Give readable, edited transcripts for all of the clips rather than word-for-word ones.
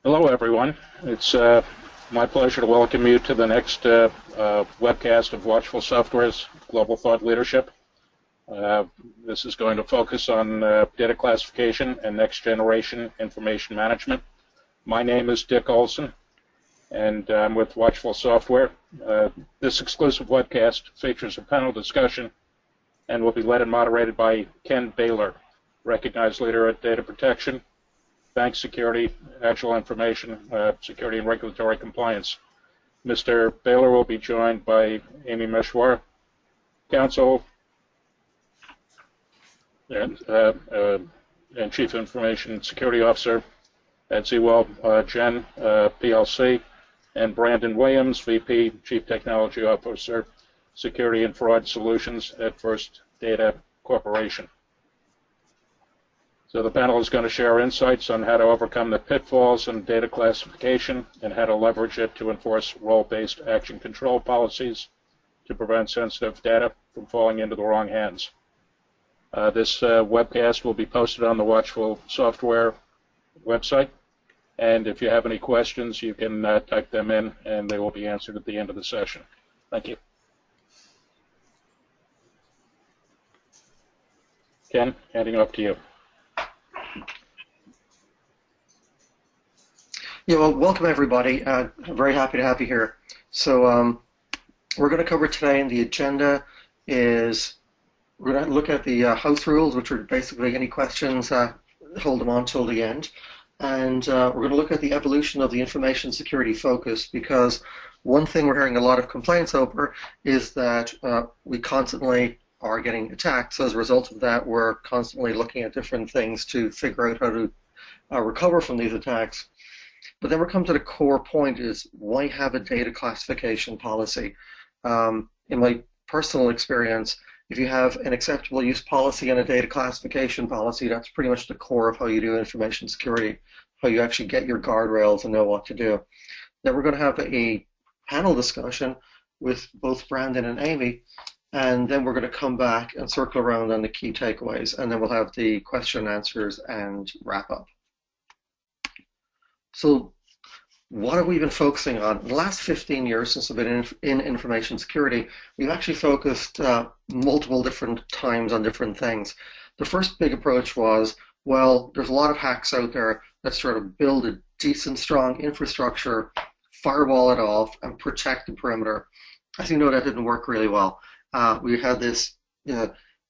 Hello, everyone. It's my pleasure to welcome you to the next webcast of Watchful Software's Global Thought Leadership. This is going to focus on data classification and next-generation information management. My name is Dick Olson, and I'm with Watchful Software. This exclusive webcast features a panel discussion and will be led and moderated by Ken Baylor, recognized leader at data protection, bank security, Agile information, security and regulatory compliance. Mr. Baylor will be joined by Amy Mushahwar, Counsel and Chief Information Security Officer at ZwillGen PLLC, and Branden Williams, VP, Chief Technology Officer, Security and Fraud Solutions at First Data Corporation. So the panel is going to share insights on how to overcome the pitfalls in data classification and how to leverage it to enforce role-based action control policies to prevent sensitive data from falling into the wrong hands. This webcast will be posted on the Watchful Software website, and if you have any questions, you can type them in, and they will be answered at the end of the session. Thank you. Ken, handing off to you. Yeah, well, welcome everybody. I'm very happy to have you here. So we're going to cover today, and the agenda is we're going to look at the house rules, which are basically any questions, hold them on till the end. And we're going to look at the evolution of the information security focus, because one thing we're hearing a lot of complaints over is that we constantly are getting attacked. So as a result of that, we're constantly looking at different things to figure out how to recover from these attacks. But then we come to the core point is, why have a data classification policy? In my personal experience, if you have an acceptable use policy and a data classification policy, that's pretty much the core of how you do information security, how you actually get your guardrails and know what to do. Then we're going to have a panel discussion with both Branden and Amy, and then we're going to come back and circle around on the key takeaways, and then we'll have the question and answers and wrap up. So what have we been focusing on? In the last 15 years since I've been in information security, we've actually focused multiple different times on different things. The first big approach was, well, there's a lot of hacks out there. Let's try to build a decent, strong infrastructure, firewall it off, and protect the perimeter. As you know, that didn't work really well. We had this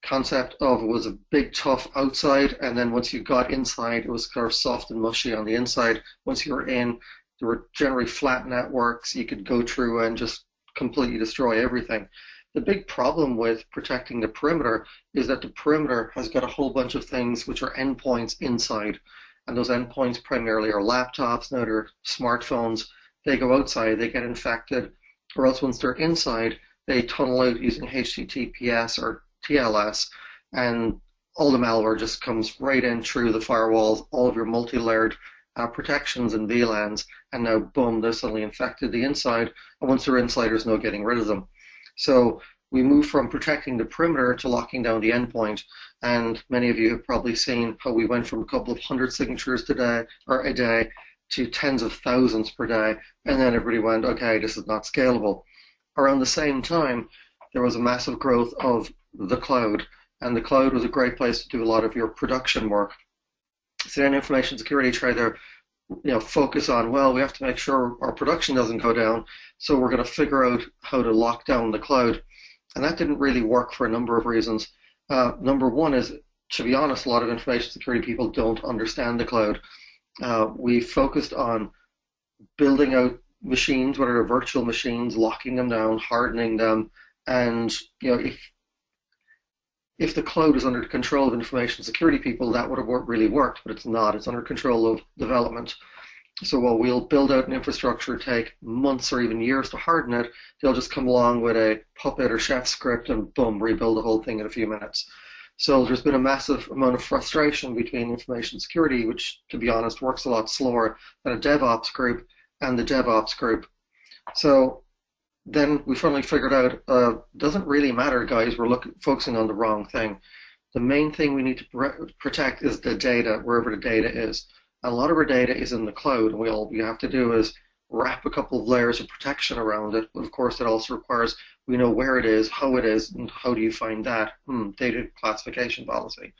concept of it was a big, tough outside, and then once you got inside, it was kind of soft and mushy on the inside. Once you were in, there were generally flat networks. You could go through and just completely destroy everything. The big problem with protecting the perimeter is that the perimeter has got a whole bunch of things which are endpoints inside, and those endpoints primarily are laptops. Now they're smartphones. They go outside, they get infected, or else once they're inside, they tunnel out using HTTPS or TLS, and all the malware just comes right in through the firewalls, all of your multi-layered protections and VLANs, and now boom, they're suddenly infected the inside, and once they're inside, there's no getting rid of them. So we move from protecting the perimeter to locking down the endpoint, and many of you have probably seen how we went from a couple of hundred signatures today, or a day, to tens of thousands per day, and then everybody went, okay, this is not scalable. Around the same time, there was a massive growth of the cloud, and the cloud was a great place to do a lot of your production work. So then information security tried to focus on, well, we have to make sure our production doesn't go down, so we're going to figure out how to lock down the cloud. And that didn't really work for a number of reasons. Number one is, to be honest, a lot of information security people don't understand the cloud. We focused on building out machines, whether they're virtual machines, locking them down, hardening them, and if the cloud is under the control of information security people, that would have really worked, but it's not. It's under control of development. So while we'll build out an infrastructure, take months or even years to harden it, they'll just come along with a Puppet or Chef script and boom, rebuild the whole thing in a few minutes. So there's been a massive amount of frustration between information security, which, to be honest, works a lot slower than a DevOps group, and the DevOps group. So then we finally figured out, doesn't really matter, guys, we're focusing on the wrong thing. The main thing we need to protect is the data, wherever the data is. A lot of our data is in the cloud, and all we have to do is wrap a couple of layers of protection around it. But of course, it also requires we know where it is, and how do you find that? Data classification policy.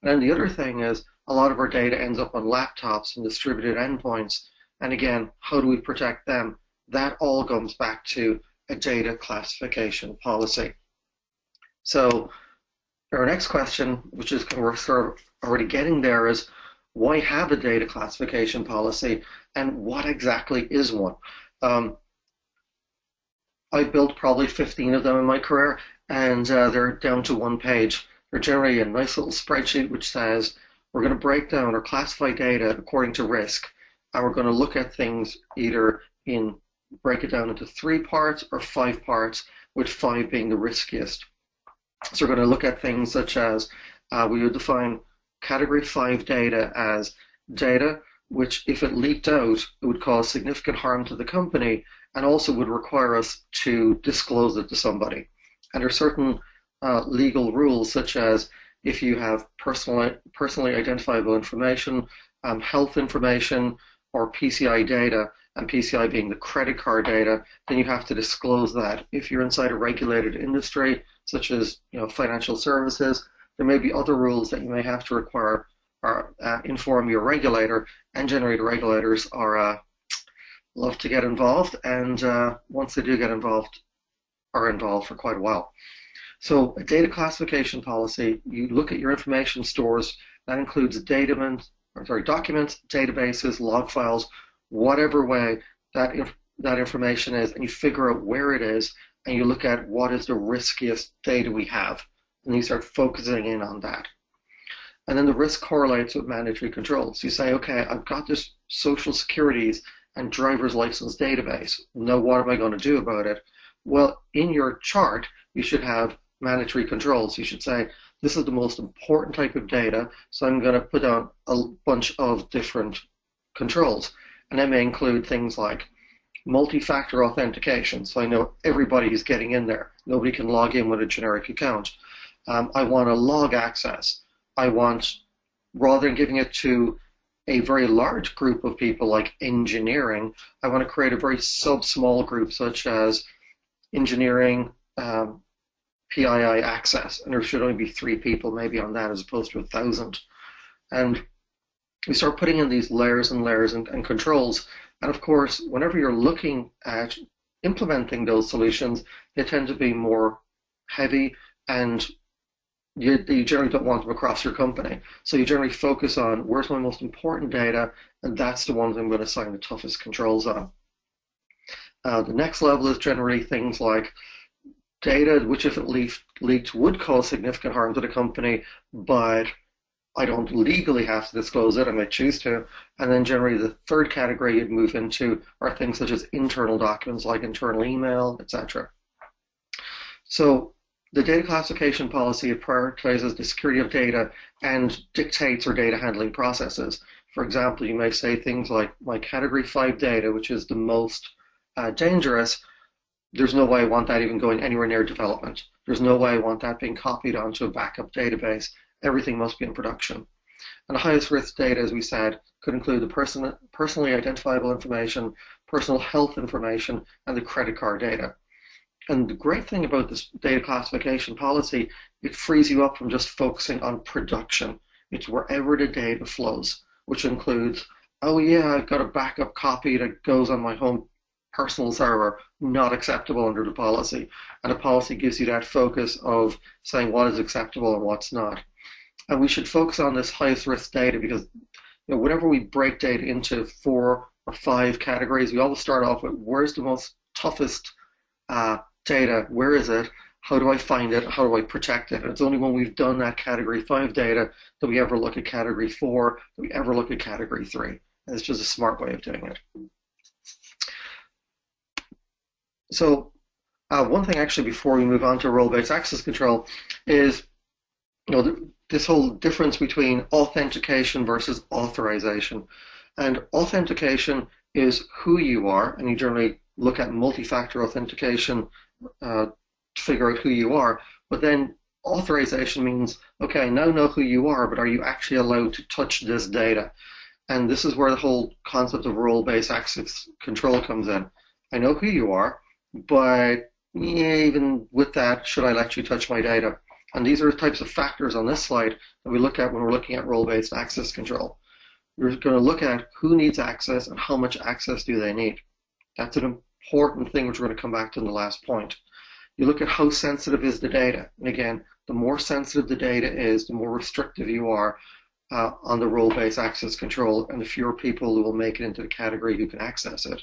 And then the other thing is a lot of our data ends up on laptops and distributed endpoints. And again, how do we protect them? That all comes back to a data classification policy. So our next question, which is we're sort of already getting there, is why have a data classification policy, and what exactly is one? I built probably 15 of them in my career, and they're down to one page. They're generally a nice little spreadsheet which says we're going to break down or classify data according to risk, and we're going to look at things either break it down into 3 parts or 5 parts, with 5 being the riskiest. So we're going to look at things such as we would define Category 5 data as data which, if it leaked out, it would cause significant harm to the company and also would require us to disclose it to somebody. And there are certain legal rules, such as if you have personally identifiable information, health information, or PCI data, and PCI being the credit card data, then you have to disclose that. If you're inside a regulated industry, such as financial services, there may be other rules that you may have to require or inform your regulator, and generally the regulators love to get involved, and once they do get involved, are involved for quite a while. So a data classification policy, you look at your information stores, that includes documents, databases, log files, whatever way that information is, and you figure out where it is, and you look at what is the riskiest data we have, and you start focusing in on that. And then the risk correlates with mandatory controls. You say, okay, I've got this social securities and driver's license database. Now, what am I going to do about it? Well, in your chart, you should have mandatory controls. You should say, this is the most important type of data, so I'm going to put down a bunch of different controls. And that may include things like multi-factor authentication, so I know everybody is getting in there. Nobody can log in with a generic account. I want a log access. I want, rather than giving it to a very large group of people like engineering, I want to create a very sub-small group, such as engineering, PII access, and there should only be 3 people maybe on that as opposed to 1,000. And we start putting in these layers and layers and controls. And of course, whenever you're looking at implementing those solutions, they tend to be more heavy, and you generally don't want them across your company. So you generally focus on where's my most important data, and that's the ones I'm going to assign the toughest controls on. The next level is generally things like data which, if it leaked, would cause significant harm to the company, but I don't legally have to disclose it. I might choose to. And then generally the third category you'd move into are things such as internal documents like internal email, etc. So the data classification policy prioritizes the security of data and dictates our data handling processes. For example, you may say things like my category 5 data, which is the most dangerous, there's no way I want that even going anywhere near development. There's no way I want that being copied onto a backup database. Everything must be in production. And the highest risk data, as we said, could include the personally identifiable information, personal health information, and the credit card data. And the great thing about this data classification policy, it frees you up from just focusing on production. It's wherever the data flows, which includes, oh yeah, I've got a backup copy that goes on my home personal server, not acceptable under the policy. And the policy gives you that focus of saying what is acceptable and what's not. And we should focus on this highest risk data because whenever we break data into 4 or 5 categories, we always start off with where's the most toughest data, where is it, how do I find it, how do I protect it? And it's only when we've done that category 5 data that we ever look at category 4, that we ever look at category 3. And it's just a smart way of doing it. So one thing actually before we move on to role-based access control is this whole difference between authentication versus authorization. And authentication is who you are, and you generally look at multi-factor authentication to figure out who you are. But then authorization means, okay, I now know who you are, but are you actually allowed to touch this data? And this is where the whole concept of role-based access control comes in. I know who you are, but even with that, should I let you touch my data? And these are the types of factors on this slide that we look at when we're looking at role-based access control. We're going to look at who needs access and how much access do they need. That's an important thing which we're going to come back to in the last point. You look at how sensitive is the data. And again, the more sensitive the data is, the more restrictive you are on the role-based access control, and the fewer people who will make it into the category who can access it.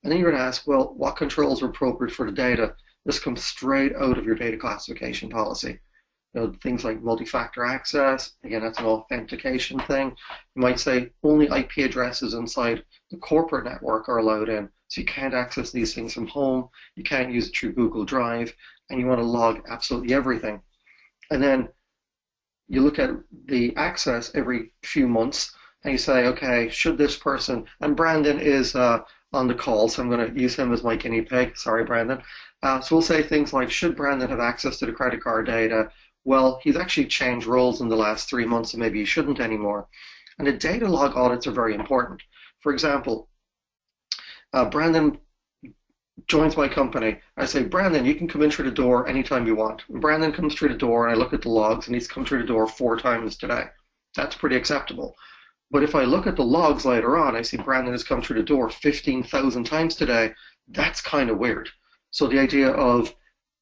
And then you're going to ask, well, what controls are appropriate for the data? This comes straight out of your data classification policy. You know, things like multi-factor access, again, that's an authentication thing. You might say only IP addresses inside the corporate network are allowed in, so you can't access these things from home, you can't use it through Google Drive, and you want to log absolutely everything. And then you look at the access every few months, and you say, okay, should this person, and Branden is on the call, so I'm going to use him as my guinea pig. Sorry, Branden. So we'll say things like, should Branden have access to the credit card data? Well, he's actually changed roles in the last 3 months, so maybe he shouldn't anymore. And the data log audits are very important. For example, Branden joins my company. I say, Branden, you can come in through the door anytime you want. And Branden comes through the door, and I look at the logs, and he's come through the door 4 times today. That's pretty acceptable. But if I look at the logs later on, I see Branden has come through the door 15,000 times today. That's kind of weird. So the idea of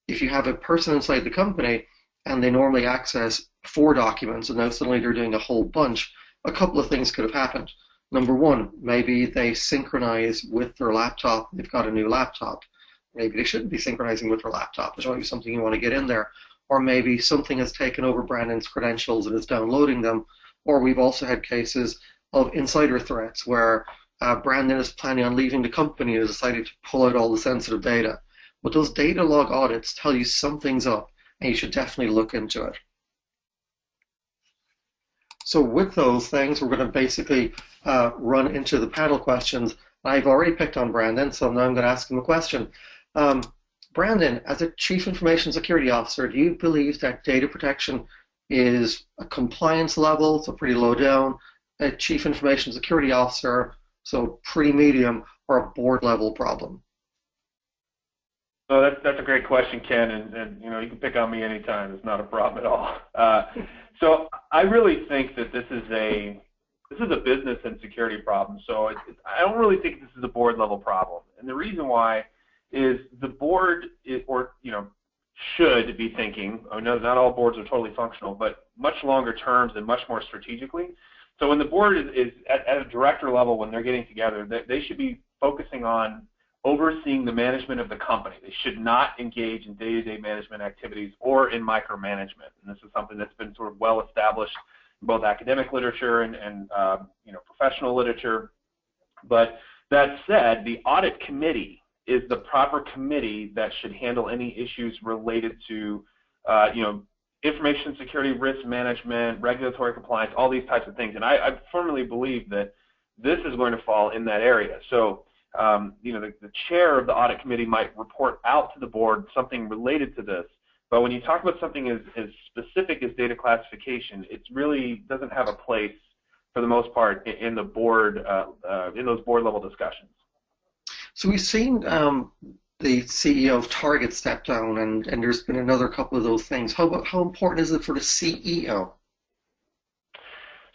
if you have a person inside the company and they normally access 4 documents and now suddenly they're doing a whole bunch, a couple of things could have happened. Number one, maybe they synchronize with their laptop. They've got a new laptop. Maybe they shouldn't be synchronizing with their laptop. There's always something you want to get in there. Or maybe something has taken over Branden's credentials and is downloading them. Or we've also had cases of insider threats where Branden is planning on leaving the company and has decided to pull out all the sensitive data. But those data log audits tell you something's up, and you should definitely look into it. So with those things, we're going to basically run into the panel questions. I've already picked on Branden, so now I'm going to ask him a question. Branden, as a Chief Information Security Officer, do you believe that data protection is a compliance level, so pretty low down, a Chief Information Security Officer, so pretty medium, or a board level problem? So that's a great question, Ken, and you know, you can pick on me anytime. It's not a problem at all. So I really think that this is a business and security problem. So I don't really think this is a board level problem, and the reason why is the board should be thinking. I know not all boards are totally functional, but much longer terms and much more strategically. So when the board is at a director level, when they're getting together, they should be focusing on overseeing the management of the company. They should not engage in day-to-day management activities or in micromanagement. And this is something that's been sort of well established in both academic literature and professional literature. But that said, the audit committee is the proper committee that should handle any issues related to information security, risk management, regulatory compliance, all these types of things. And I firmly believe that this is going to fall in that area. So the chair of the audit committee might report out to the board something related to this, but when you talk about something as specific as data classification, it really doesn't have a place for the most part in the board, in those board level discussions. So we've seen the CEO of Target step down, and there's been another couple of those things. How important is it for the CEO?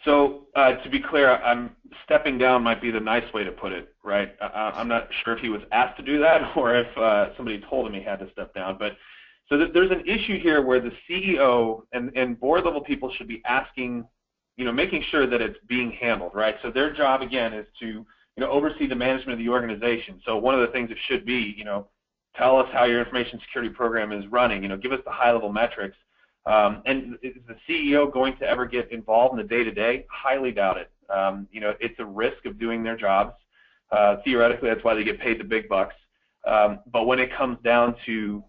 So to be clear, I'm stepping down might be the nice way to put it, right? I'm not sure if he was asked to do that or if somebody told him he had to step down. But so there's an issue here where the CEO and board level people should be asking, making sure that it's being handled, right? So their job again is to oversee the management of the organization. So one of the things it should be, tell us how your information security program is running. Give us the high level metrics. And is the CEO going to ever get involved in the day-to-day? Highly doubt it. It's a risk of doing their jobs. Theoretically, that's why they get paid the big bucks. But when it comes down to,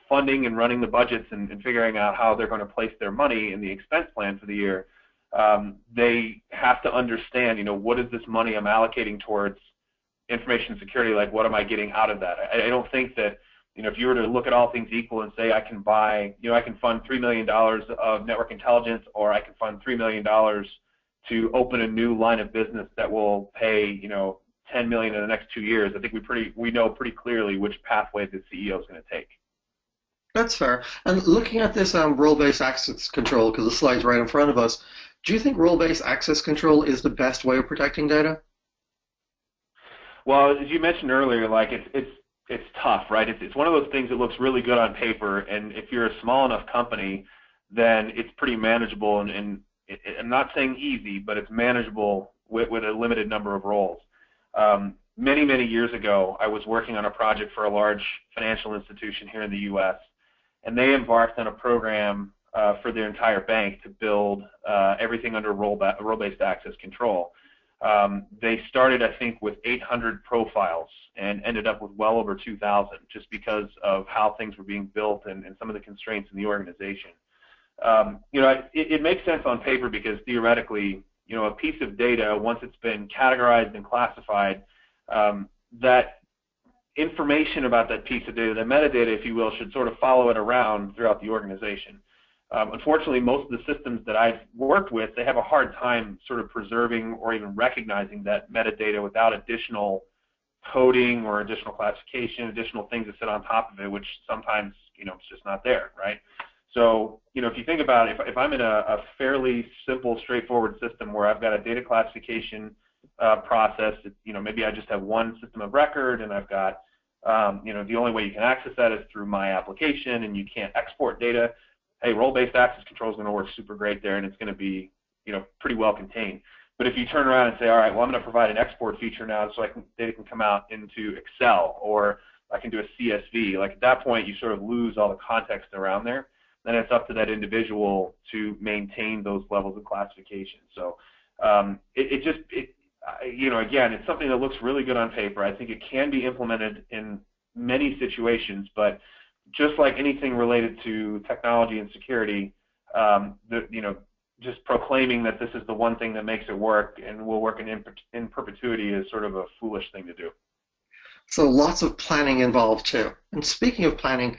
funding and running the budgets and figuring out how they're going to place their money in the expense plan for the year, they have to understand, what is this money I'm allocating towards information security? Like, what am I getting out of that? I don't think that, if you were to look at all things equal and say I can buy, I can fund $3 million of network intelligence, or I can fund $3 million to open a new line of business that will pay, $10 million in the next 2 years, I think we know pretty clearly which pathway the CEO is going to take. That's fair. And looking at this role-based access control, because the slide's right in front of us, do you think role-based access control is the best way of protecting data? Well, as you mentioned earlier, like it's tough, right? It's one of those things that looks really good on paper, and if you're a small enough company, then it's pretty manageable, and I'm not saying easy, but it's manageable with a limited number of roles. Many, many years ago, I was working on a project for a large financial institution here in the U.S., and they embarked on a program for their entire bank to build everything under role-based access control. They started, I think, with 800 profiles and ended up with well over 2,000 just because of how things were being built and some of the constraints in the organization. It makes sense on paper because theoretically, a piece of data, once it's been categorized and classified, that information about that piece of data, the metadata, if you will, should sort of follow it around throughout the organization. Unfortunately, most of the systems that I've worked with, they have a hard time sort of preserving or even recognizing that metadata without additional coding or additional classification, additional things that sit on top of it, which sometimes, it's just not there, right? So, if you think about it, if I'm in a fairly simple, straightforward system where I've got a data classification process, maybe I just have one system of record and I've got, the only way you can access that is through my application and you can't export data. Hey, role-based access control is going to work super great there, and it's going to be, pretty well contained. But if you turn around and say, all right, well, I'm going to provide an export feature now so data can come out into Excel, or I can do a CSV, like at that point you sort of lose all the context around there. Then it's up to that individual to maintain those levels of classification. So again, it's something that looks really good on paper. I think it can be implemented in many situations, but just like anything related to technology and security, just proclaiming that this is the one thing that makes it work and will work in perpetuity is sort of a foolish thing to do. So lots of planning involved too. And speaking of planning,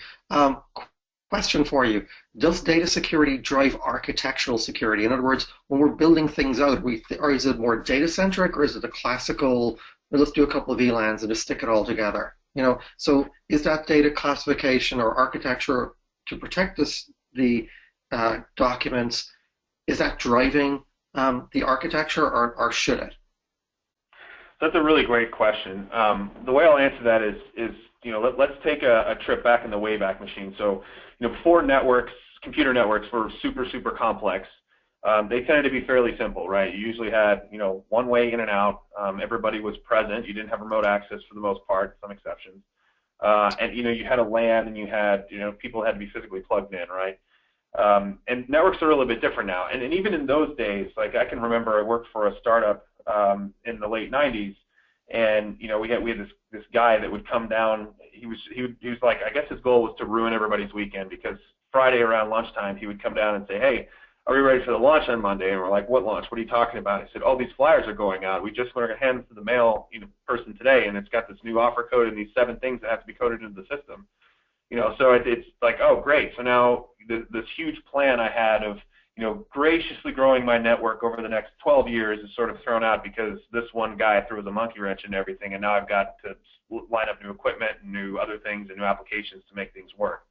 question for you. Does data security drive architectural security? In other words, when we're building things out, or is it more data-centric, or is it a classical, let's do a couple of VLANs and just stick it all together? So is that data classification or architecture to protect the documents, is that driving the architecture, or should it? That's a really great question. The way I'll answer that is let's take a trip back in the wayback machine. So, before computer networks were super, super complex, they tended to be fairly simple, right? You usually had, one way in and out. Everybody was present. You didn't have remote access for the most part, some exceptions. And, you had a LAN and you had, people had to be physically plugged in, right? And networks are a little bit different now. And even in those days, like I can remember I worked for a startup in the late 90s, and we had this guy that would come down. He was like, I guess his goal was to ruin everybody's weekend, because Friday around lunchtime he would come down and say, hey, are we ready for the launch on Monday? And we're like, what launch? What are you talking about? He said, oh, these flyers are going out. We just want to hand them to the mail person today, and it's got this new offer code and these 7 things that have to be coded into the system. So it's like, oh, great. So now this huge plan I had of graciously growing my network over the next 12 years is sort of thrown out because this one guy threw a monkey wrench in everything, and now I've got to line up new equipment and new other things and new applications to make things work.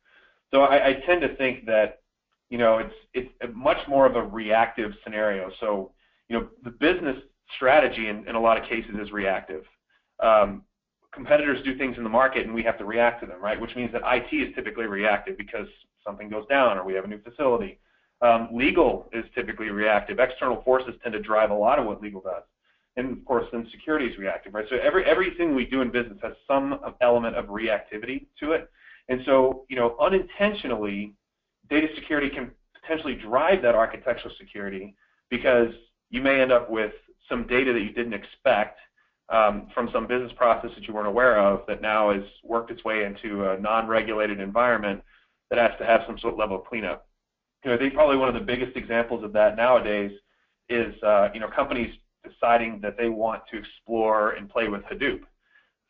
So I tend to think that it's much more of a reactive scenario. So the business strategy in a lot of cases is reactive. Competitors do things in the market and we have to react to them, right? Which means that IT is typically reactive because something goes down or we have a new facility. Legal is typically reactive. External forces tend to drive a lot of what legal does. And of course, then security is reactive, right? So everything we do in business has some element of reactivity to it. And so, unintentionally, data security can potentially drive that architectural security, because you may end up with some data that you didn't expect from some business process that you weren't aware of that now has worked its way into a non-regulated environment that has to have some sort of level of cleanup. I think probably one of the biggest examples of that nowadays is companies deciding that they want to explore and play with Hadoop.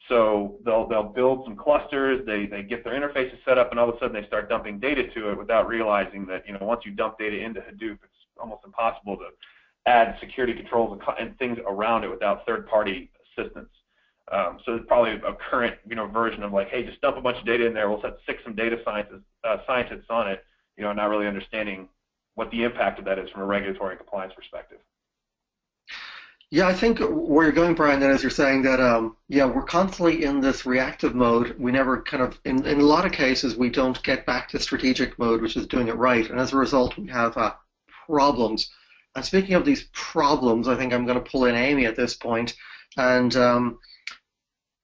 So they'll build some clusters, they get their interfaces set up, and all of a sudden they start dumping data to it without realizing that once you dump data into Hadoop, it's almost impossible to add security controls and things around it without third-party assistance. So it's probably a current, version of like, hey, just dump a bunch of data in there. We'll stick some data scientists on it, not really understanding what the impact of that is from a regulatory and compliance perspective. Yeah, I think where you're going, Branden, is you're saying that, we're constantly in this reactive mode. We never kind of, in a lot of cases, we don't get back to strategic mode, which is doing it right. And as a result, we have problems. And speaking of these problems, I think I'm going to pull in Amy at this point. And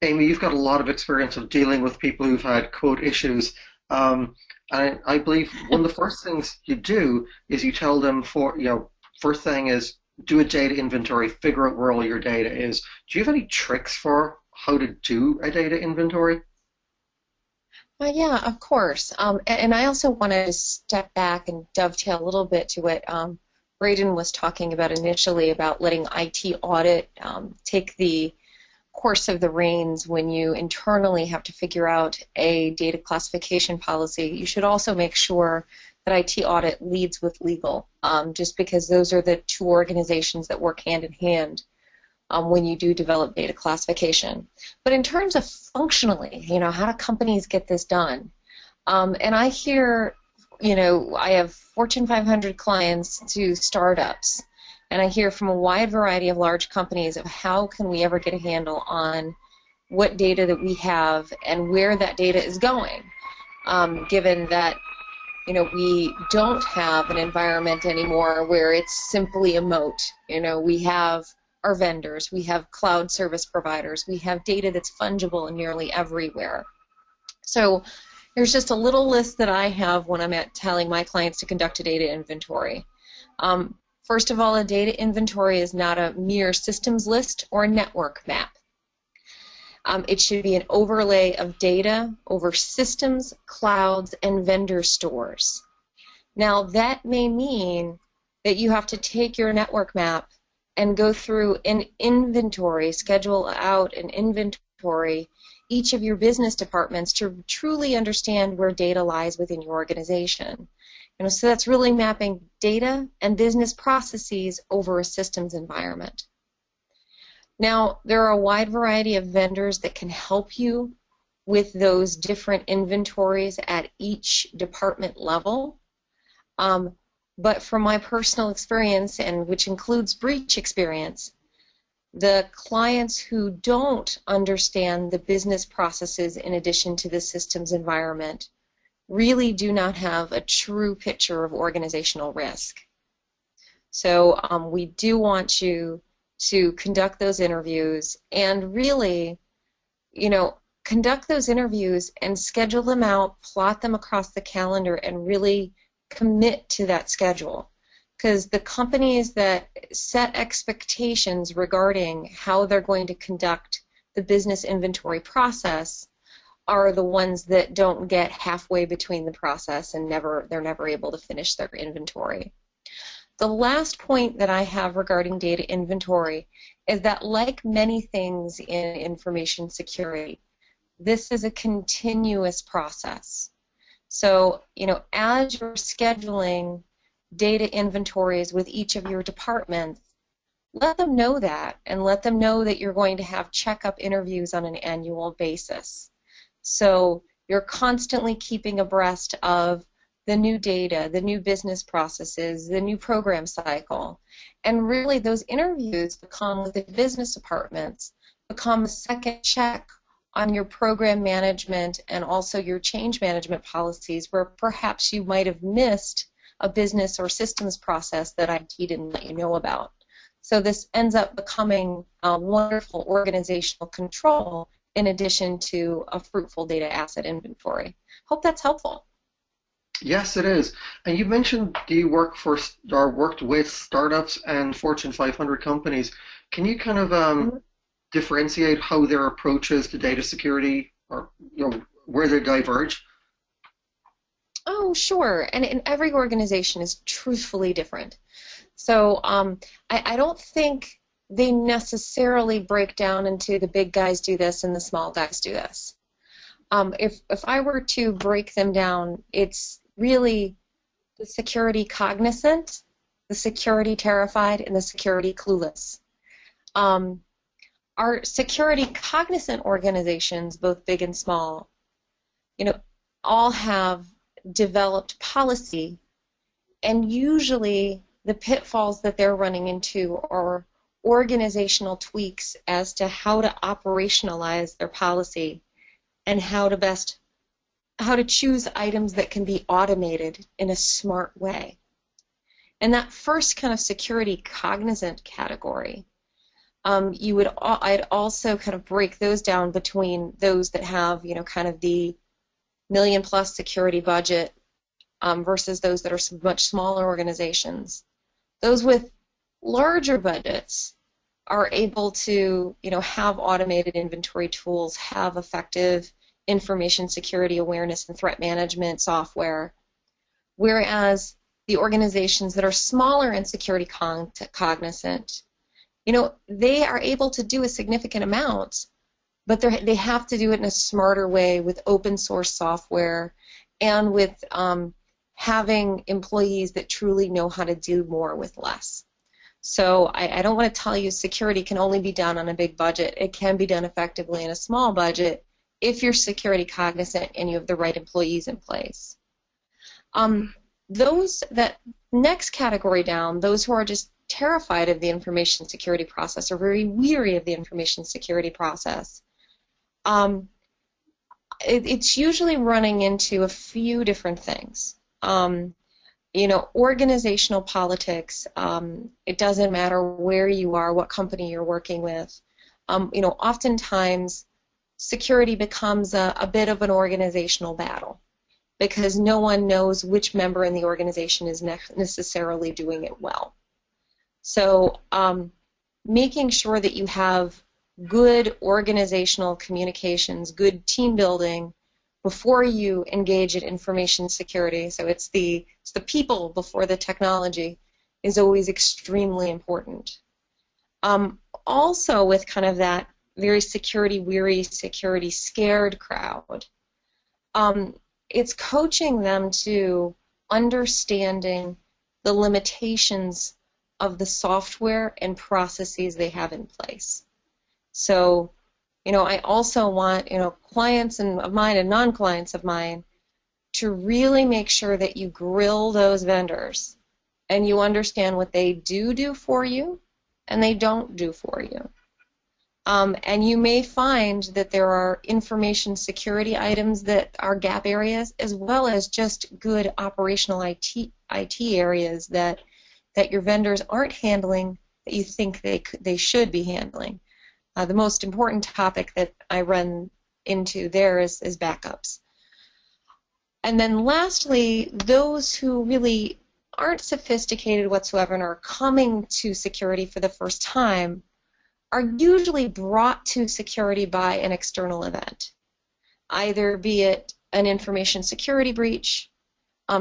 Amy, you've got a lot of experience of dealing with people who've had code issues. And I believe one of the first things you do is you tell them first thing is do a data inventory, figure out where all your data is. Do you have any tricks for how to do a data inventory? Yeah, of course. And I also want to step back and dovetail a little bit to what Branden was talking about initially about letting IT audit take the course of the reins when you internally have to figure out a data classification policy. You should also make sure that IT audit leads with legal, just because those are the two organizations that work hand in hand when you do develop data classification. But in terms of functionally, how do companies get this done? And I hear, I have Fortune 500 clients to startups, and I hear from a wide variety of large companies of how can we ever get a handle on what data that we have and where that data is going, given that we don't have an environment anymore where it's simply a moat. We have our vendors, we have cloud service providers, we have data that's fungible and nearly everywhere. So there's just a little list that I have when I'm telling my clients to conduct a data inventory. First of all, a data inventory is not a mere systems list or a network map. It should be an overlay of data over systems, clouds, and vendor stores. Now, that may mean that you have to take your network map and go through an inventory, schedule out an inventory each of your business departments to truly understand where data lies within your organization. So that's really mapping data and business processes over a systems environment. Now, there are a wide variety of vendors that can help you with those different inventories at each department level. But from my personal experience, and which includes breach experience, the clients who don't understand the business processes in addition to the systems environment really do not have a true picture of organizational risk. So we do want you to conduct those interviews and really, conduct those interviews and schedule them out, plot them across the calendar, and really commit to that schedule. Because the companies that set expectations regarding how they're going to conduct the business inventory process are the ones that don't get halfway between the process and they're never able to finish their inventory. The last point that I have regarding data inventory is that, like many things in information security, this is a continuous process. So, as you're scheduling data inventories with each of your departments, let them know that, and let them know that you're going to have checkup interviews on an annual basis. So you're constantly keeping abreast of the new data, the new business processes, the new program cycle. And really those interviews become with the business departments, become a second check on your program management and also your change management policies, where perhaps you might have missed a business or systems process that IT didn't let you know about. So this ends up becoming a wonderful organizational control in addition to a fruitful data asset inventory. Hope that's helpful. Yes, it is. And you mentioned you worked with startups and Fortune 500 companies. Can you kind of differentiate how their approaches to data security, or where they diverge? Oh, sure. And every organization is truthfully different. So I don't think they necessarily break down into the big guys do this and the small guys do this. If I were to break them down, it's really the security cognizant the security terrified, and the security clueless. Our security cognizant organizations, both big and small, all have developed policy, and usually the pitfalls that they're running into are organizational tweaks as to how to operationalize their policy and how to choose items that can be automated in a smart way. And that first kind of security cognizant category, I'd also kind of break those down between those that have, kind of the million-plus security budget versus those that are much smaller organizations. Those with larger budgets are able to, have automated inventory tools, have effective information security awareness and threat management software, whereas the organizations that are smaller and security cognizant, they are able to do a significant amount, but they have to do it in a smarter way with open source software and with having employees that truly know how to do more with less. So I don't want to tell you security can only be done on a big budget. It can be done effectively in a small budget if you're security cognizant and you have the right employees in place. That next category down, those who are just terrified of the information security process or very weary of the information security process, it's usually running into a few different things. Organizational politics, it doesn't matter where you are, what company you're working with. Oftentimes security becomes a bit of an organizational battle because no one knows which member in the organization is necessarily doing it well. So making sure that you have good organizational communications, good team building before you engage in information security, so it's the people before the technology, is always extremely important. Also with kind of that very security-weary, security-scared crowd, it's coaching them to understanding the limitations of the software and processes they have in place. So, I also want, clients of mine and non-clients of mine to really make sure that you grill those vendors and you understand what they do for you and they don't do for you. And you may find that there are information security items that are gap areas as well as just good operational IT areas that your vendors aren't handling that you think they should be handling. The most important topic that I run into there is backups. And then lastly, those who really aren't sophisticated whatsoever and are coming to security for the first time are usually brought to security by an external event, either be it an information security breach,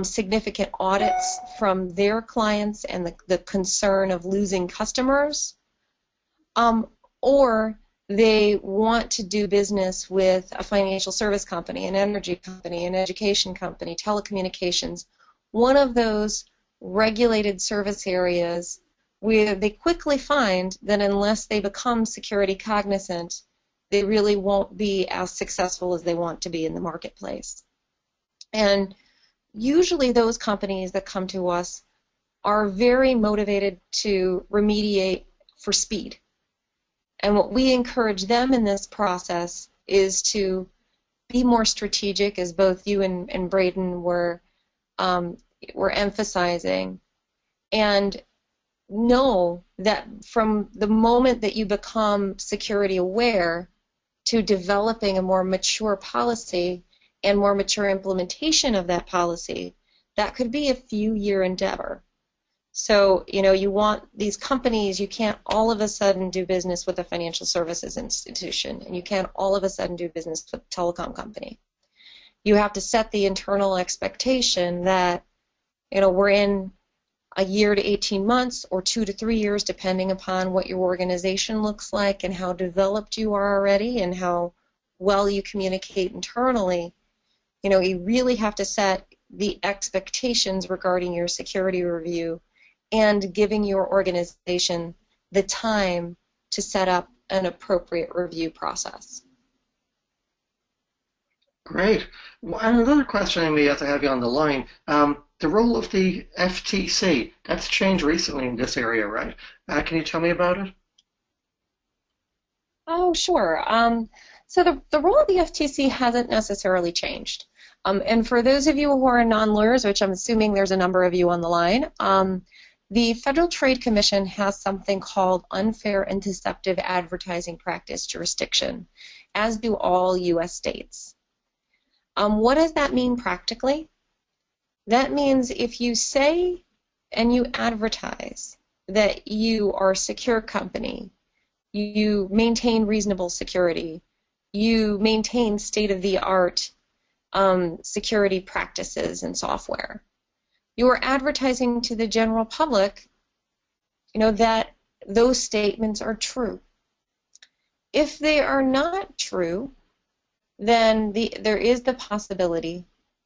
significant audits from their clients and the concern of losing customers, or they want to do business with a financial service company, an energy company, an education company, telecommunications, one of those regulated service areas where they quickly find that unless they become security cognizant, they really won't be as successful as they want to be in the marketplace. And usually those companies that come to us are very motivated to remediate for speed. And what we encourage them in this process is to be more strategic, as both you and Branden were emphasizing, and know that from the moment that you become security aware to developing a more mature policy and more mature implementation of that policy, that could be a few-year endeavor. So, you want these companies, you can't all of a sudden do business with a financial services institution, and you can't all of a sudden do business with a telecom company. You have to set the internal expectation that, we're in a year to 18 months or 2 to 3 years, depending upon what your organization looks like and how developed you are already and how well you communicate internally. You really have to set the expectations regarding your security review and giving your organization the time to set up an appropriate review process. Great. And another question, Amy, as I have you on the line, the role of the FTC, that's changed recently in this area, right? Can you tell me about it? Oh, sure. So the role of the FTC hasn't necessarily changed. And for those of you who are non-lawyers, which I'm assuming there's a number of you on the line, the Federal Trade Commission has something called unfair and deceptive advertising practice jurisdiction, as do all U.S. states. What does that mean practically? That means if you say and you advertise that you are a secure company, you maintain reasonable security, you maintain state-of-the-art security practices and software, you are advertising to the general public, that those statements are true. If they are not true, then there is the possibility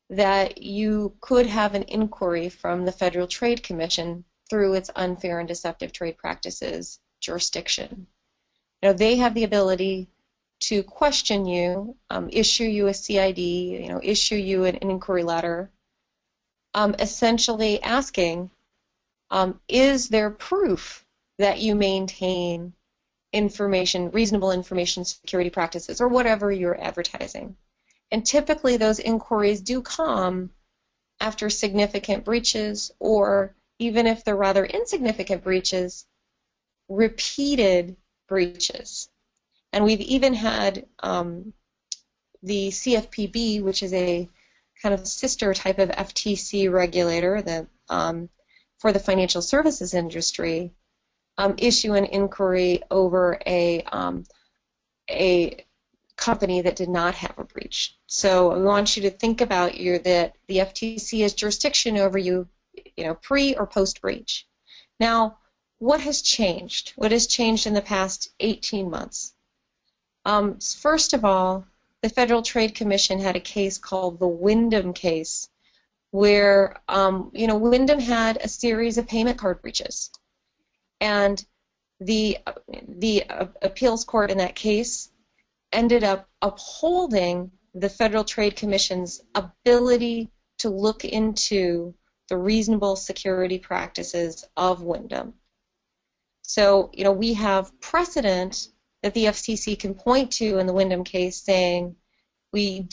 that you could have an inquiry from the Federal Trade Commission through its unfair and deceptive trade practices jurisdiction. They have the ability to question you, issue you a CID, issue you an inquiry letter, essentially asking, is there proof that you maintain reasonable information security practices, or whatever you're advertising. And typically those inquiries do come after significant breaches, or even if they're rather insignificant breaches, repeated breaches. And we've even had the CFPB, which is a kind of sister type of FTC regulator that, for the financial services industry, issue an inquiry over a company that did not have a breach. So I want you to think about that the FTC has jurisdiction over you, pre or post breach. Now, what has changed? What has changed in the past 18 months? First of all, the Federal Trade Commission had a case called the Wyndham case, where Wyndham had a series of payment card breaches. And the appeals court in that case ended up upholding the Federal Trade Commission's ability to look into the reasonable security practices of Wyndham. So, we have precedent that the FTC can point to in the Wyndham case saying we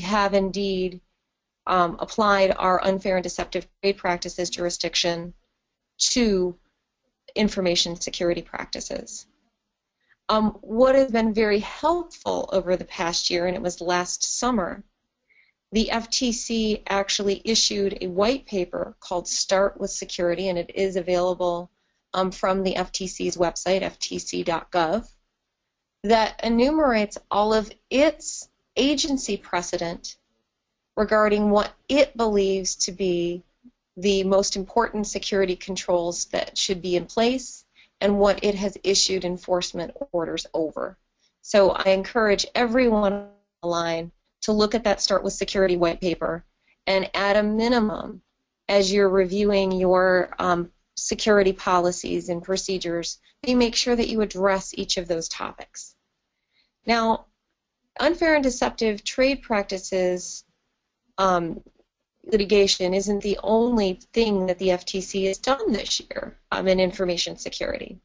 have indeed applied our unfair and deceptive trade practices jurisdiction to information security practices. What has been very helpful over the past year, and it was last summer, the FTC actually issued a white paper called Start with Security, and it is available from the FTC's website, ftc.gov, that enumerates all of its agency precedent regarding what it believes to be the most important security controls that should be in place and what it has issued enforcement orders over. So I encourage everyone on the line to look at that Start with Security white paper, and at a minimum, as you're reviewing your security policies and procedures, you make sure that you address each of those topics. Now, unfair and deceptive trade practices litigation isn't the only thing that the FTC has done this year in information security.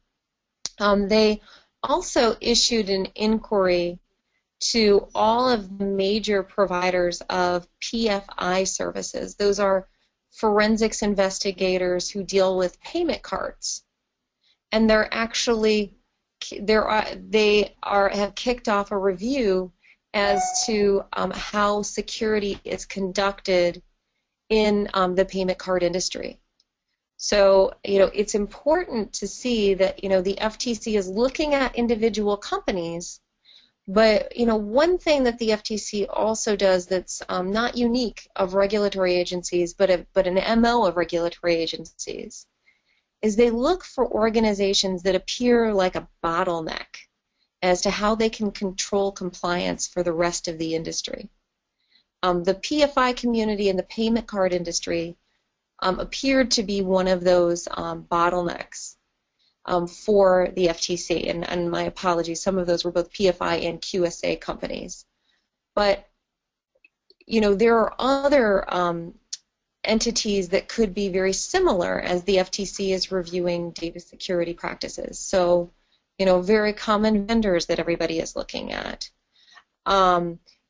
They also issued an inquiry to all of the major providers of PFI services. Those are forensics investigators who deal with payment cards, and they have kicked off a review as to how security is conducted in the payment card industry. So, it's important to see that, the FTC is looking at individual companies, but, one thing that the FTC also does that's not unique of regulatory agencies, but an MO of regulatory agencies, is they look for organizations that appear like a bottleneck as to how they can control compliance for the rest of the industry. The PFI community and the payment card industry appeared to be one of those bottlenecks for the FTC. And my apologies, some of those were both PFI and QSA companies. But there are other entities that could be very similar as the FTC is reviewing data security practices. So, very common vendors that everybody is looking at.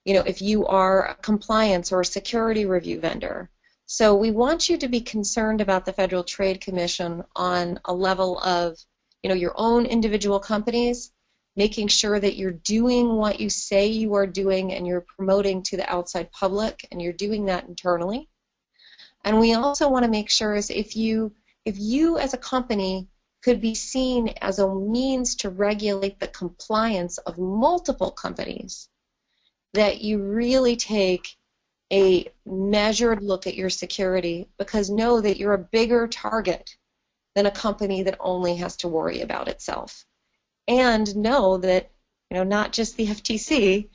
If you are a compliance or a security review vendor. So we want you to be concerned about the Federal Trade Commission on a level of, your own individual companies, making sure that you're doing what you say you are doing and you're promoting to the outside public, and you're doing that internally. And we also want to make sure is if you as a company could be seen as a means to regulate the compliance of multiple companies, that you really take a measured look at your security, because know that you're a bigger target than a company that only has to worry about itself. And know that, not just the FTC,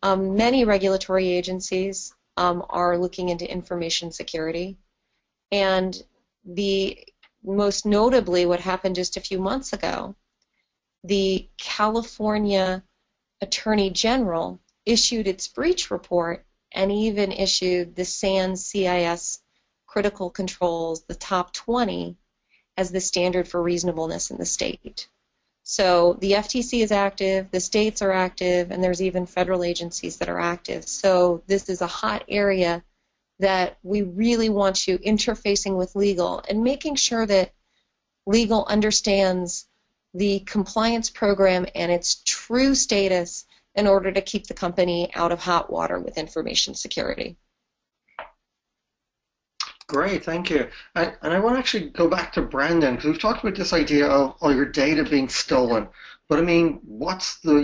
many regulatory agencies are looking into information security. And most notably what happened just a few months ago, the California Attorney General issued its breach report and even issued the SANS CIS critical controls, the top 20, as the standard for reasonableness in the state. So the FTC is active, the states are active, and there's even federal agencies that are active. So this is a hot area that we really want you interfacing with legal and making sure that legal understands the compliance program and its true status in order to keep the company out of hot water with information security. Great, thank you. And I want to actually go back to Branden, because we've talked about this idea of all your data being stolen. But I mean, what's the,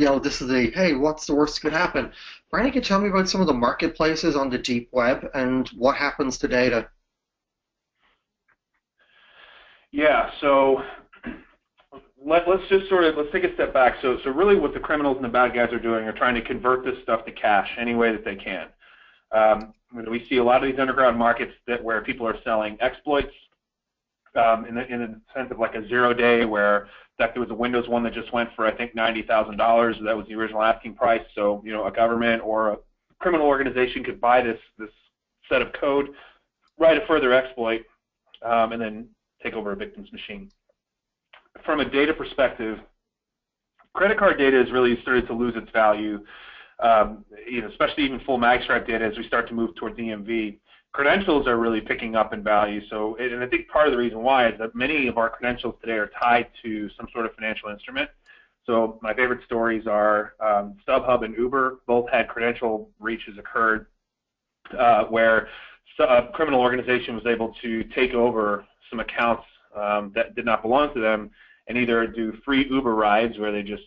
what's the worst that could happen? Branden, can you tell me about some of the marketplaces on the deep web and what happens to data? Yeah, so let's take a step back. So really what the criminals and the bad guys are doing are trying to convert this stuff to cash any way that they can. We see a lot of these underground markets where people are selling exploits in the sense of like a 0-day, where in fact there was a Windows one that just went for I think $90,000. That was the original asking price. So a government or a criminal organization could buy this set of code, write a further exploit, and then take over a victim's machine. From a data perspective, credit card data has really started to lose its value. Especially even full magstripe data as we start to move towards EMV. Credentials are really picking up in value. So, and I think part of the reason why is that many of our credentials today are tied to some sort of financial instrument. So my favorite stories are StubHub and Uber both had credential breaches occurred where a criminal organization was able to take over some accounts that did not belong to them, and either do free Uber rides where they just,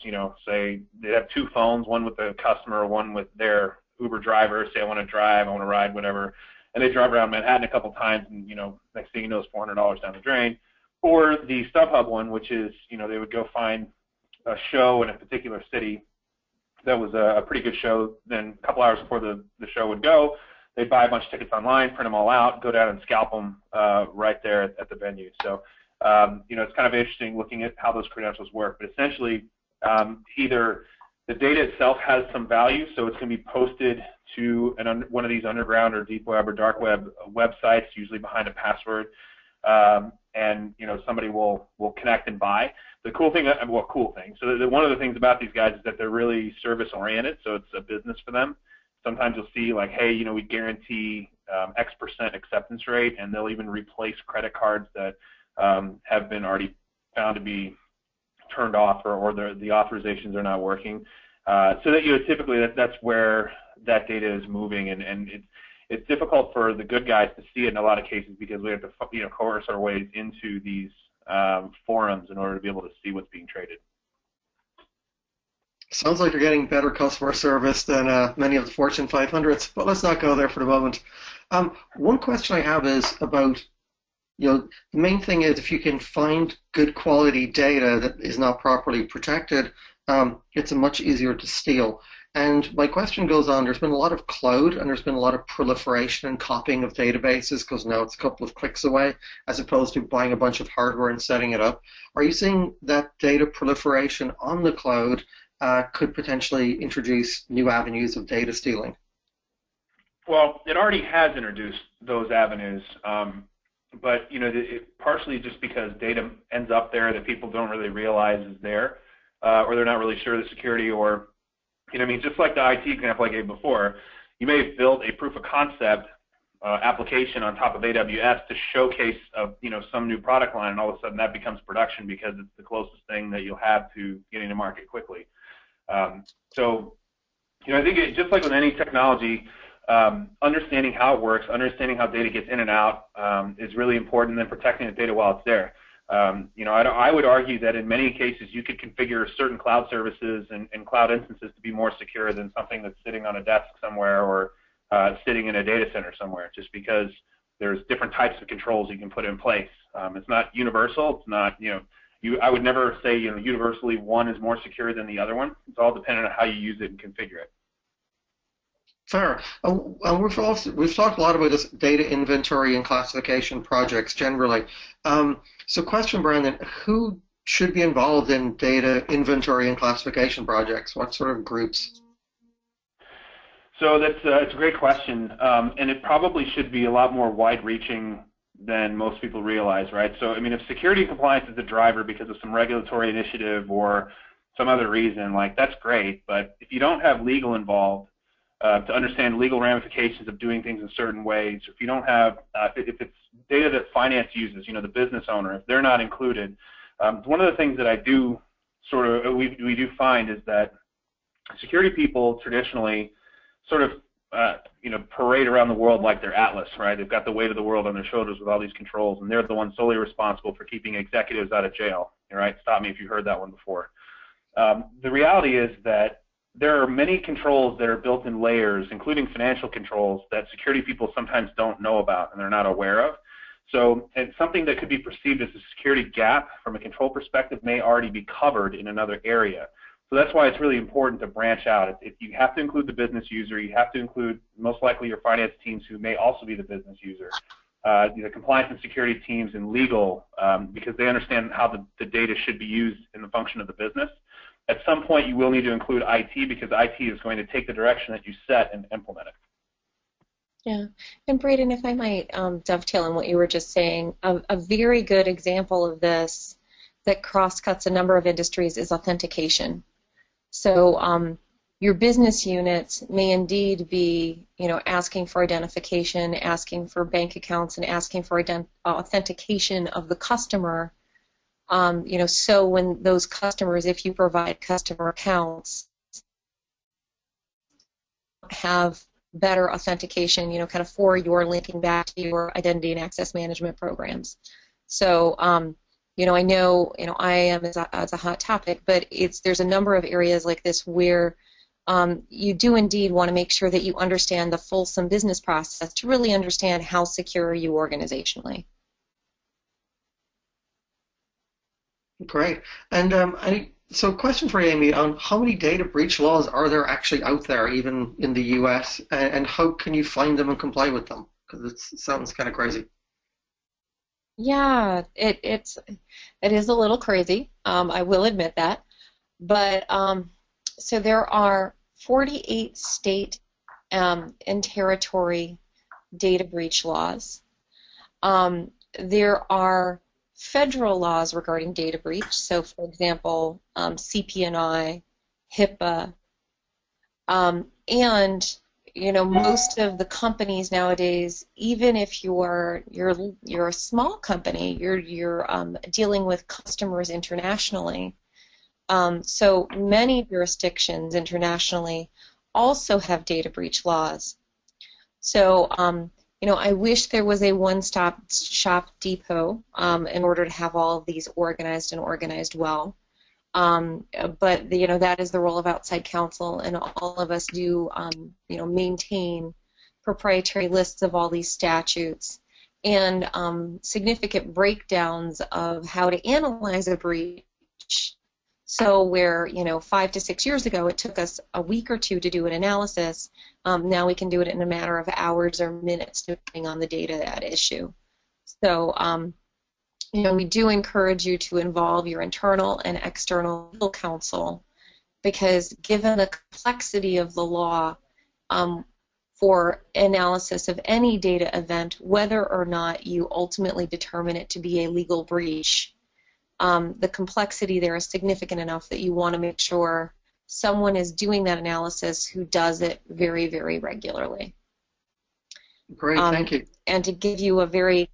say they have two phones, one with the customer, one with their Uber driver, say I want to drive, I want to ride, whatever, and they drive around Manhattan a couple times and, next thing you know is $400 down the drain. Or the StubHub one, which is, they would go find a show in a particular city that was a pretty good show, then a couple hours before the show would go, they'd buy a bunch of tickets online, print them all out, go down and scalp them right there at the venue. So, it's kind of interesting looking at how those credentials work, but essentially either the data itself has some value, so it's going to be posted to one of these underground or deep web or dark web websites, usually behind a password, and somebody will connect and buy. The cool thing, so one of the things about these guys is that they're really service oriented, so it's a business for them. Sometimes you'll see like, hey, we guarantee X% acceptance rate, and they'll even replace credit cards that have been already found to be turned off or the authorizations are not working. So that typically that's where that data is moving, and it's difficult for the good guys to see it in a lot of cases because we have to coerce our ways into these forums in order to be able to see what's being traded. Sounds like you're getting better customer service than many of the Fortune 500s, but let's not go there for the moment. One question I have is about the main thing is if you can find good quality data that is not properly protected, it's much easier to steal. And my question goes on, there's been a lot of cloud and there's been a lot of proliferation and copying of databases because now it's a couple of clicks away as opposed to buying a bunch of hardware and setting it up. Are you seeing that data proliferation on the cloud could potentially introduce new avenues of data stealing? Well, it already has introduced those avenues, but partially just because data ends up there that people don't really realize is there, or they're not really sure of the security, or just like the IT example I gave before, you may have built a proof of concept application on top of AWS to showcase some new product line, and all of a sudden that becomes production because it's the closest thing that you'll have to getting to market quickly. So I think just like with any technology, understanding how it works, understanding how data gets in and out is really important, and then protecting the data while it's there. I would argue that in many cases you could configure certain cloud services and cloud instances to be more secure than something that's sitting on a desk somewhere or sitting in a data center somewhere, just because there's different types of controls you can put in place. It's not universal. It's not, I would never say, universally one is more secure than the other one. It's all dependent on how you use it and configure it. Fair. We've talked a lot about this data inventory and classification projects generally. So question, Branden, who should be involved in data inventory and classification projects? What sort of groups? So it's a great question, and it probably should be a lot more wide-reaching than most people realize, right? So, if security and compliance is the driver because of some regulatory initiative or some other reason, that's great, but if you don't have legal involved, to understand legal ramifications of doing things in certain ways. If you don't have, if it's data that finance uses, the business owner, if they're not included, one of the things that I do we do find is that security people traditionally parade around the world like they're Atlas, right? They've got the weight of the world on their shoulders with all these controls, and they're the ones solely responsible for keeping executives out of jail, right? Stop me if you've heard that one before. The reality is that there are many controls that are built in layers, including financial controls, that security people sometimes don't know about and they're not aware of. So it's something that could be perceived as a security gap from a control perspective may already be covered in another area. So that's why it's really important to branch out. You have to include the business user. You have to include most likely your finance teams who may also be the business user. The compliance and security teams and legal, because they understand how the data should be used in the function of the business. At some point, you will need to include IT because IT is going to take the direction that you set and implement it. Yeah, and Branden, if I might dovetail on what you were just saying, a very good example of this that cross-cuts a number of industries is authentication. So your business units may indeed be, asking for identification, asking for bank accounts, and asking for authentication of the customer. So when those customers, if you provide customer accounts, have better authentication, kind of for your linking back to your identity and access management programs. So, I know, I am as a hot topic, but there's a number of areas like this where you do indeed want to make sure that you understand the fulsome business process to really understand how secure you organizationally. Great. And so question for Amy on how many data breach laws are there actually out there, even in the US, and how can you find them and comply with them? Because it sounds kind of crazy. Yeah, it is a little crazy. I will admit that. But so there are 48 state and territory data breach laws. There are federal laws regarding data breach. So, for example, CP&I, HIPAA, and most of the companies nowadays, even if you're a small company, you're dealing with customers internationally. So many jurisdictions internationally also have data breach laws. So I wish there was a one-stop shop depot in order to have all of these organized and organized well. But that is the role of outside counsel, and all of us do maintain proprietary lists of all these statutes and significant breakdowns of how to analyze a breach. So where, 5 to 6 years ago it took us a week or two to do an analysis, now we can do it in a matter of hours or minutes depending on the data at issue. So we do encourage you to involve your internal and external legal counsel, because given the complexity of the law for analysis of any data event, whether or not you ultimately determine it to be a legal breach, the complexity there is significant enough that you want to make sure someone is doing that analysis who does it very, very regularly. Great, thank you. And to give you a very...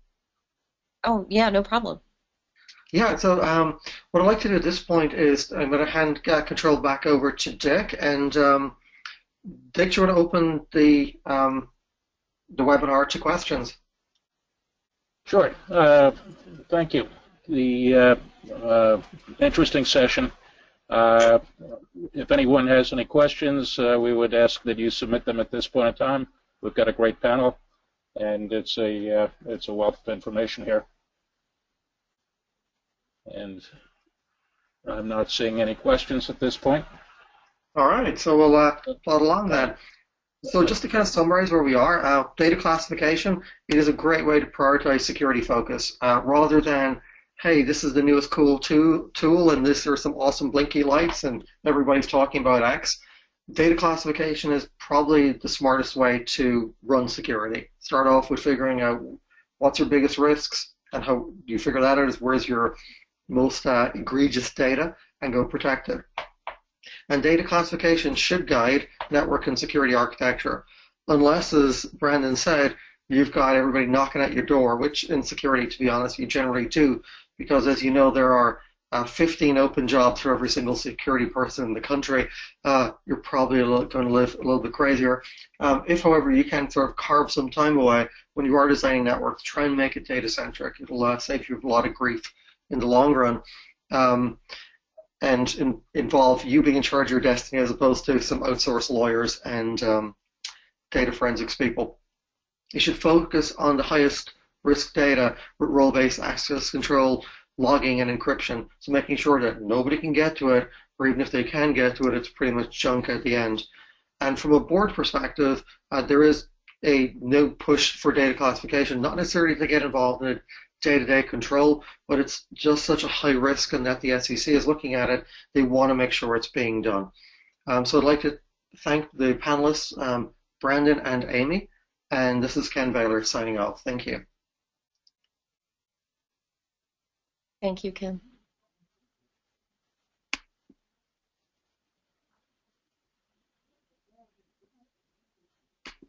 Oh, yeah, no problem. Yeah, so what I'd like to do at this point is I'm going to hand control back over to Dick, and Dick, do you want to open the webinar to questions? Sure. Thank you. The interesting session. If anyone has any questions, we would ask that you submit them at this point in time. We've got a great panel, and it's a wealth of information here. And I'm not seeing any questions at this point. All right, so we'll plot along then. So just to kind of summarize where we are, data classification, it is a great way to prioritize security focus rather than, hey, this is the newest cool tool and this are some awesome blinky lights and everybody's talking about X. Data classification is probably the smartest way to run security. Start off with figuring out what's your biggest risks, and how do you figure that out is where's your most egregious data, and go protect it. And data classification should guide network and security architecture, unless, as Branden said, you've got everybody knocking at your door, which in security, to be honest, you generally do, because as you know, there are 15 open jobs for every single security person in the country. You're probably going to live a little bit crazier. If, however, you can sort of carve some time away when you are designing networks, try and make it data-centric. It'll save you a lot of grief in the long run, and involve you being in charge of your destiny as opposed to some outsourced lawyers and data forensics people. You should focus on the highest risk data with role-based access control, logging, and encryption, so making sure that nobody can get to it, or even if they can get to it, it's pretty much junk at the end. And from a board perspective, there is a new push for data classification, not necessarily to get involved in it day-to-day control, but it's just such a high risk, and that the SEC is looking at it, they want to make sure it's being done. So I'd like to thank the panelists, Branden and Amy, and this is Ken Baylor signing off. Thank you. Thank you, Ken.